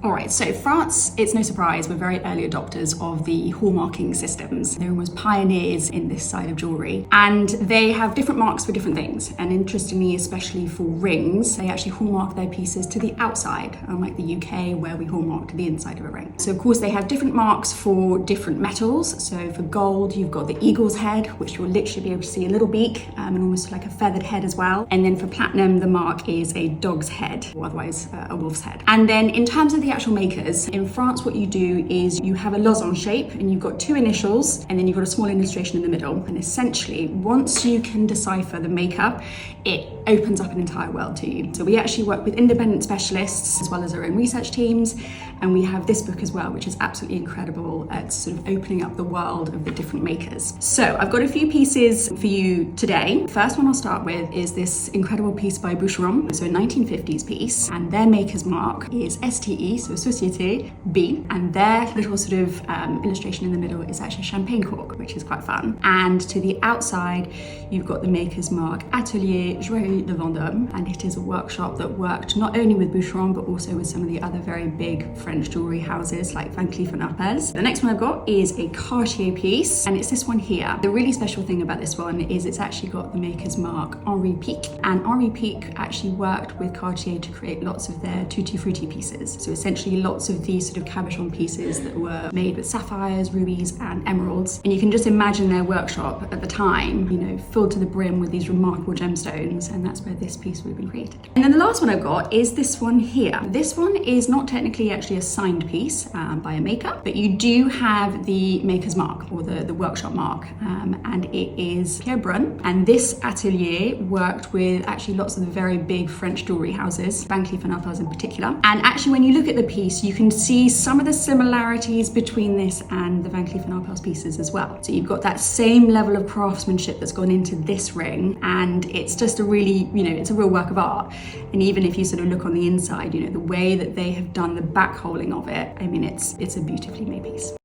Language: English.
All right, so France, it's no surprise, we're very early adopters of the hallmarking systems. They're almost pioneers in this side of jewellery. And they have different marks for different things. And interestingly, especially for rings, they actually hallmark their pieces to the outside, unlike the UK where we hallmark to the inside of a ring. So of course they have different marks for different metals. So for gold, you've got the eagle's head, which you'll literally be able to see a little beak and almost like a feathered head as well. And then for platinum, the mark is a dog's head, or otherwise a wolf's head. And then in terms of the actual makers, in France what you do is you have a lozenge shape and you've got two initials and then you've got a small illustration in the middle. And essentially, once you can decipher the maker, it opens up an entire world to you. So we actually work with independent specialists as well as our own research teams. And we have this book as well, which is absolutely incredible at sort of opening up the world of the different makers. So I've got a few pieces for you today. The first one I'll start with is this incredible piece by Kbrun, so a 1950s piece, and their maker's mark is STE, so Société B, and their little sort of illustration in the middle is actually champagne cork, which is quite fun. And to the outside, you've got the maker's mark Atelier Joaillerie de Vendôme, and it is a workshop that worked not only with Kbrun, but also with some of the other very big French jewellery houses like Van Cleef & Arpels. The next one I've got is a Cartier piece, and it's this one here. The really special thing about this one is it's actually got the maker's mark Henri Pic, and Henri Pic actually worked with Cartier to create lots of their tutti frutti pieces. So essentially lots of these sort of cabochon pieces that were made with sapphires, rubies and emeralds. And you can just imagine their workshop at the time, you know, filled to the brim with these remarkable gemstones, and that's where this piece would have been created. And then the last one I've got is this one here. This one is not technically actually a signed piece by a maker, but you do have the maker's mark or the workshop mark, and it is Kbrun. And this atelier worked with actually lots of the very big French jewellery houses, Van Cleef & Arpels in particular. And actually when you look at the piece, you can see some of the similarities between this and the Van Cleef & Arpels pieces as well. So you've got that same level of craftsmanship that's gone into this ring, and it's just a really, you know, it's a real work of art. And even if you sort of look on the inside, you know, the way that they have done the back holing of it, I mean, it's a beautifully made piece.